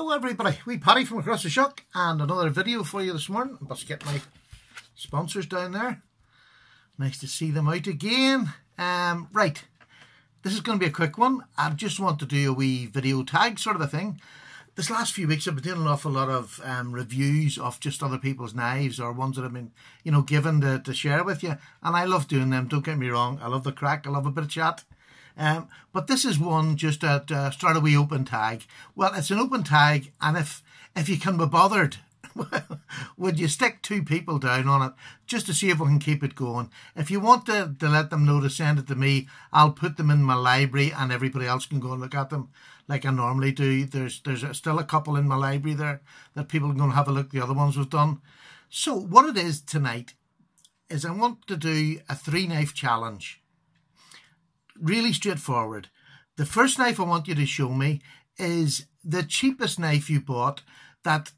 Hello everybody, wee Paddy from across the shop and another video for you this morning. Let's get my sponsors down there. Nice to see them out again. Right, this is going to be a quick one. I just want to do a wee video tag sort of a thing. This last few weeks I've been doing an awful lot of reviews of just other people's knives or ones that I've been, given to share with you. And I love doing them, don't get me wrong. I love the crack, I love a bit of chat. But this is one just to start a wee open tag. Well, it's an open tag, and if you can be bothered, would you stick 2 people down on it just to see if we can keep it going? If you want to let them know to send it to me, I'll put them in my library and everybody else can go and look at them like I normally do. There's still a couple in my library there that people are going to have a look at the other ones we've done. So what it is tonight is I want to do a 3-knife challenge. Really straightforward. The first knife I want you to show me is the cheapest knife you bought that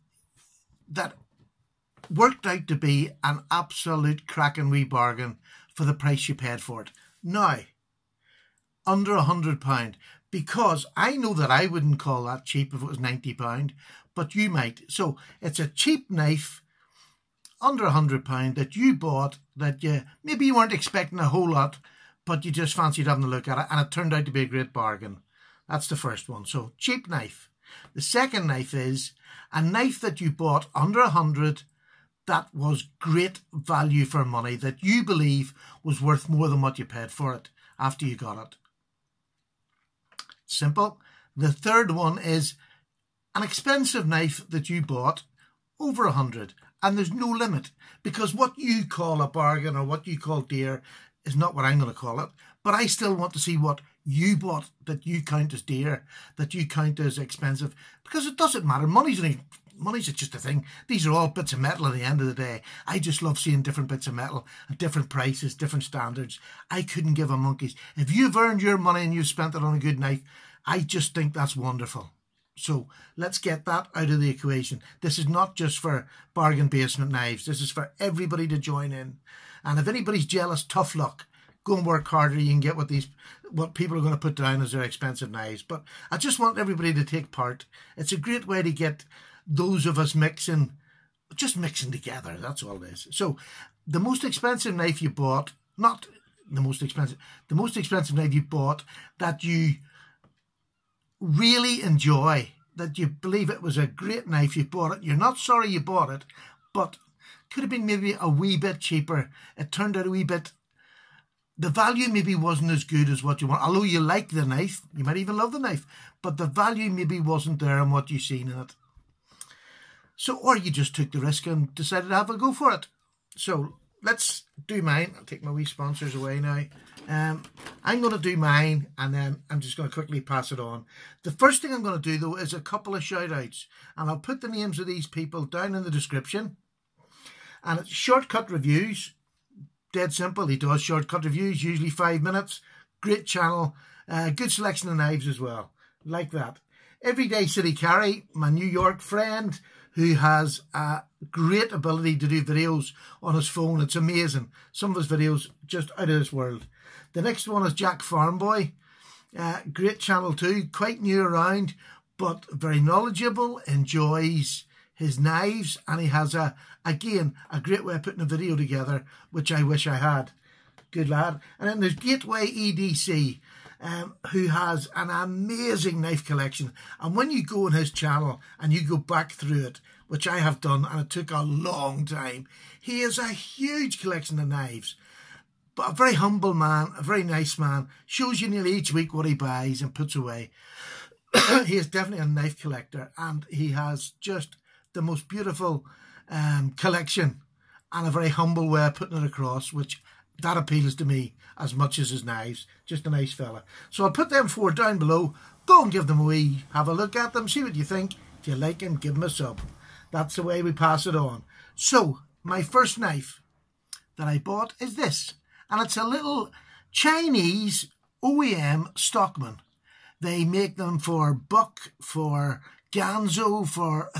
worked out to be an absolute cracking wee bargain for the price you paid for it. Now, under £100, because I know that I wouldn't call that cheap if it was £90, but you might. So it's a cheap knife under £100 that you bought that maybe you weren't expecting a whole lot, but you just fancied having a look at it, and it turned out to be a great bargain. That's the first one. So, cheap knife. The second knife is a knife that you bought under 100 that was great value for money, that you believe was worth more than what you paid for it after you got it. Simple. The third one is an expensive knife that you bought over 100, and there's no limit, because what you call a bargain or what you call dear is not what I'm going to call it, but I still want to see what you bought that you count as dear, that you count as expensive, because it doesn't matter. Money's just a thing. These are all bits of metal at the end of the day. I just love seeing different bits of metal at different prices, different standards. I couldn't give a monkey's. If you've earned your money and you've spent it on a good knife, I just think that's wonderful. So let's get that out of the equation. This is not just for bargain basement knives. This is for everybody to join in. And if anybody's jealous, tough luck. Go and work harder. You can get what people are going to put down as their expensive knives. But I just want everybody to take part. It's a great way to get those of us mixing together. That's all it is. So the most expensive knife you bought, not the most expensive knife you bought that you really enjoy, that you believe it was a great knife, you bought it, you're not sorry you bought it, but could have been maybe a wee bit cheaper. It turned out a wee bit, the value maybe wasn't as good as what you want, although you like the knife, you might even love the knife, but the value maybe wasn't there in what you've seen in it. So, or you just took the risk and decided to have a go for it. So let's do mine. I'll take my wee sponsors away now. I'm going to do mine, and then I'm just going to quickly pass it on. The first thing I'm going to do, though, is a couple of shout-outs, and I'll put the names of these people down in the description. And it's shortcut reviews. Dead simple. He does shortcut reviews, usually 5 minutes. Great channel. Good selection of knives as well. Like that. Everyday City Carry, my New York friend, who has a great ability to do videos on his phone. It's amazing. Some of his videos just out of this world. The next one is Jack Farmboy. Great channel too. Quite new around, but very knowledgeable. Enjoys his knives, and he has again a great way of putting a video together, which I wish I had. Good lad. And then there's Gateway EDC, who has an amazing knife collection. And when you go on his channel and you go back through it, which I have done, and it took a long time, he has a huge collection of knives. But a very humble man, a very nice man, shows you nearly each week what he buys and puts away. He is definitely a knife collector, and he has just the most beautiful collection and a very humble way of putting it across, which that appeals to me as much as his knives. Just a nice fella. So I'll put them 4 down below. Go and give them a wee, have a look at them, see what you think. If you like them, give them a sub. That's the way we pass it on. So my first knife that I bought is this, and it's a little Chinese OEM Stockman. They make them for Buck, for Ganzo, for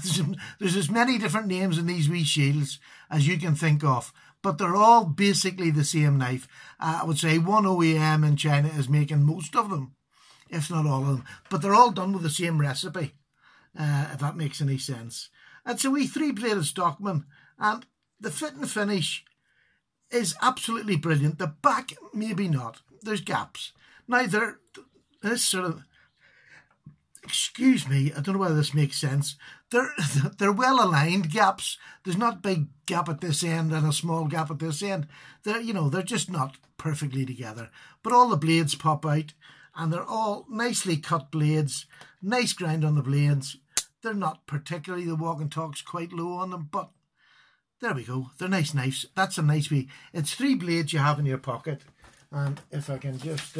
there's as many different names in these wee shields as you can think of, but they're all basically the same knife. I would say one OEM in China is making most of them, if not all of them, but they're all done with the same recipe. if that makes any sense. It's a wee 3-bladed Stockman, and the fit and finish is absolutely brilliant. The back, maybe not. There's gaps. Now, this sort of, excuse me, I don't know whether this makes sense. They're well-aligned gaps. There's not big gap at this end and a small gap at this end. They're just not perfectly together. But all the blades pop out, and they're all nicely cut blades, nice grind on the blades. They're not particularly, the walk and talk's quite low on them, but there we go. They're nice knives. That's a nice wee, it's 3 blades you have in your pocket. And if I can just,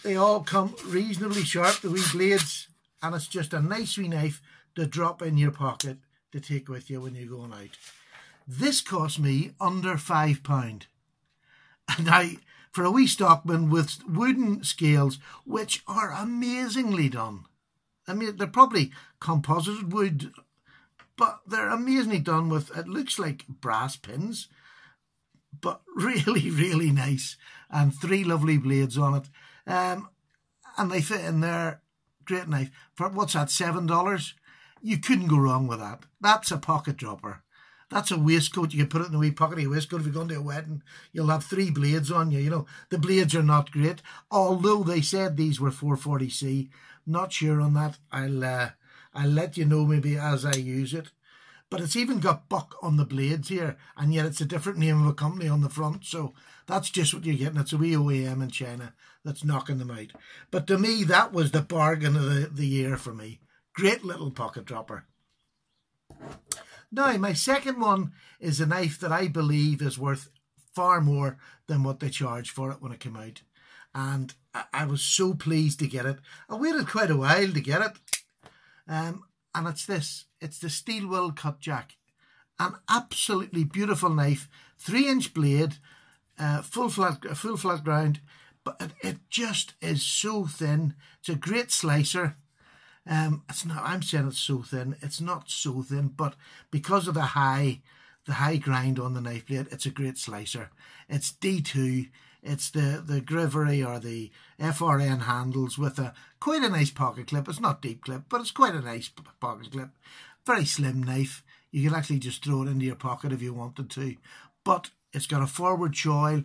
they all come reasonably sharp, the wee blades, and it's just a nice wee knife to drop in your pocket to take with you when you're going out. This cost me under £5. Now, for a wee Stockman with wooden scales, which are amazingly done. I mean, they're probably composited wood, but they're amazingly done with, it looks like brass pins, but really, really nice. And 3 lovely blades on it. And they fit in there. Great knife. For, what's that, $7? You couldn't go wrong with that. That's a pocket dropper. That's a waistcoat. You can put it in a wee pocket of your waistcoat. If you're going to a wedding, you'll have 3 blades on you. You know, the blades are not great. Although they said these were 440C. Not sure on that. I'll let you know maybe as I use it. But it's even got buck on the blades here, and yet it's a different name of a company on the front. So that's just what you're getting. It's a wee OEM in China that's knocking them out. But to me, that was the bargain of the year for me. Great little pocket dropper. Now, my second one is a knife that I believe is worth far more than what they charged for it when it came out. And I was so pleased to get it. I waited quite a while to get it. And it's this. It's the Steel Will Cut Jack. An absolutely beautiful knife. 3-inch blade. Full flat ground. But it just is so thin. It's a great slicer. It's not. I'm saying it's so thin. It's not so thin, but because of the high grind on the knife blade, it's a great slicer. It's D2. It's the Grivery or the FRN handles with quite a nice pocket clip. It's not deep clip, but it's quite a nice pocket clip. Very slim knife. You can actually just throw it into your pocket if you wanted to. But it's got a forward choil,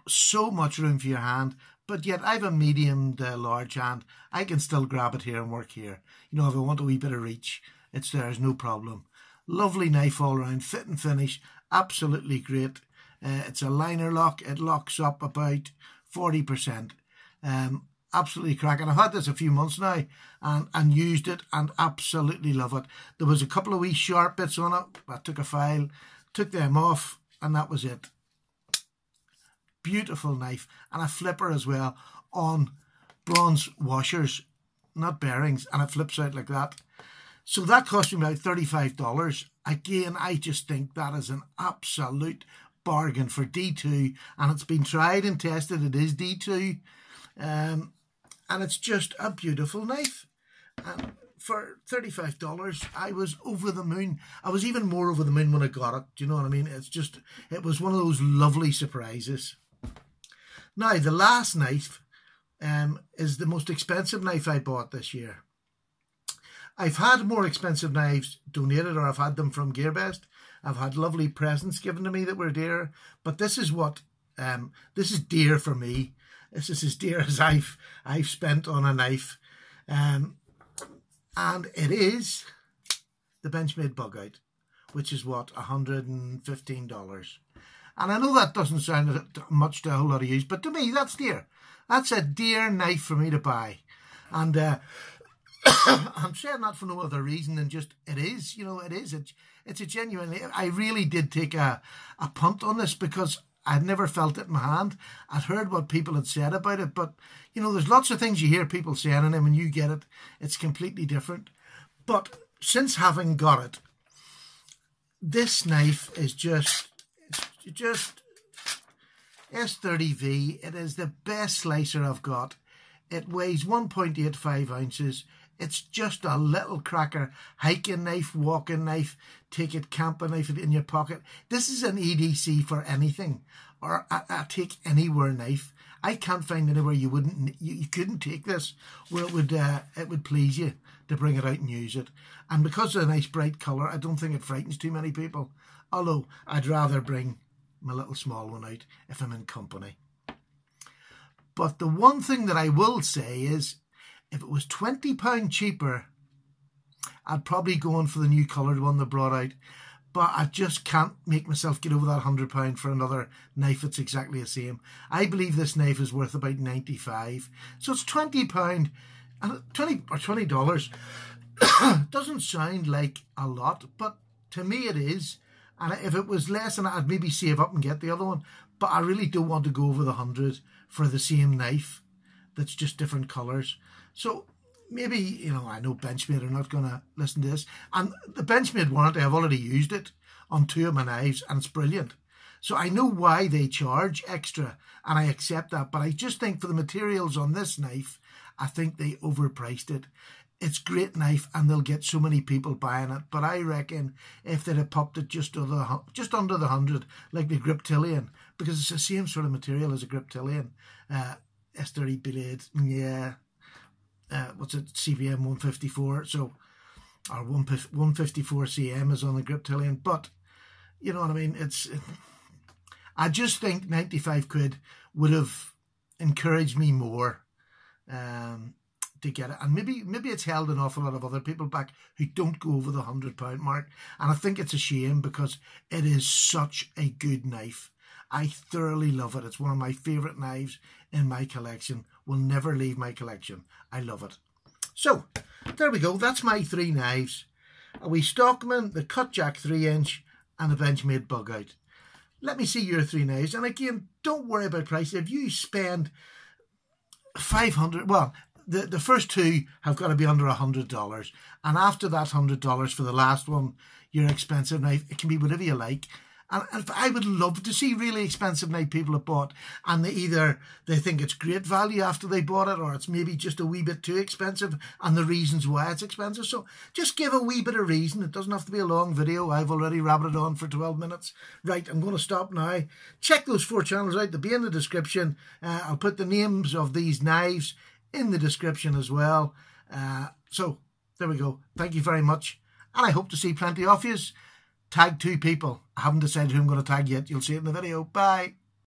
so much room for your hand. But yet I have a medium to large hand. I can still grab it here and work here. You know, if I want a wee bit of reach, it's there's no problem. Lovely knife all around, fit and finish, absolutely great. It's a liner lock. It locks up about 40%. Absolutely cracking. I've had this a few months now and used it and absolutely love it. There was a couple of wee sharp bits on it. I took a file, took them off, and that was it. Beautiful knife, and a flipper as well on bronze washers, not bearings, and it flips out like that. So that cost me about $35. Again, I just think that is an absolute bargain for D2, and it's been tried and tested. It is D2, and it's just a beautiful knife. And for $35, I was over the moon. I was even more over the moon when I got it. Do you know what I mean? It was one of those lovely surprises. Now, the last knife is the most expensive knife I bought this year. I've had more expensive knives donated, or I've had them from GearBest. I've had lovely presents given to me that were dear, but this is what this is dear for me. This is as dear as I've spent on a knife, and it is the Benchmade Bug Out, which is what, $115. And I know that doesn't sound much to a whole lot of use, but to me, that's dear. That's a dear knife for me to buy. And I'm saying that for no other reason than just it is. You know, it is. It's a genuinely... I really did take a punt on this because I'd never felt it in my hand. I'd heard what people had said about it, but, you know, there's lots of things you hear people saying, and then when you get it, it's completely different. But since having got it, this knife is just S30V. It is the best slicer I've got. It weighs 1.85 ounces. It's just a little cracker. Hiking knife, walking knife, take it camping knife in your pocket. This is an EDC for anything, or a take anywhere knife. I can't find anywhere you couldn't take this where it would please you to bring it out and use it. And because of the nice bright colour, I don't think it frightens too many people. Although I'd rather bring my little small one out if I'm in company. But the one thing that I will say is, if it was £20 cheaper, I'd probably go on for the new coloured one they brought out. But I just can't make myself get over that £100 for another knife that's exactly the same. I believe this knife is worth about $95. So it's £20 and $20 doesn't sound like a lot, but to me it is. And if it was less, then I'd maybe save up and get the other one. But I really don't want to go over the 100 for the same knife that's just different colours. So maybe, you know, I know Benchmade are not going to listen to this. And the Benchmade warranty, I've already used it on 2 of my knives and it's brilliant. So I know why they charge extra and I accept that. But I just think for the materials on this knife, I think they overpriced it. It's a great knife and they'll get so many people buying it. But I reckon if they'd have popped it just under the 100, like the Griptilian, because it's the same sort of material as a Griptilian, S30 blade, yeah. What's it, CVM 154, so, or 154 CM is on the Griptilian, but, you know what I mean, I just think 95 quid would have encouraged me more to get it, and maybe it's held an awful lot of other people back who don't go over the £100 mark, and I think it's a shame because it is such a good knife. I thoroughly love it. It's one of my favourite knives in my collection. Will never leave my collection. I love it. So, there we go. That's my 3 knives. A wee Stockman, the Cutjack 3-inch, and the Benchmade bug out. Let me see your 3 knives. And again, don't worry about price. If you spend $500, well, the first 2 have got to be under $100. And after that $100 for the last one, your expensive knife, it can be whatever you like. And I would love to see really expensive knife people have bought, and they think it's great value after they bought it, or it's maybe just a wee bit too expensive, and the reasons why it's expensive. So just give a wee bit of reason. It doesn't have to be a long video. I've already rabbited on for 12 minutes. Right, I'm going to stop now. Check those 4 channels out. They'll be in the description. I'll put the names of these knives in the description as well. So there we go. Thank you very much, and I hope to see plenty of yous. Tag 2 people. I haven't decided who I'm going to tag yet. You'll see it in the video. Bye.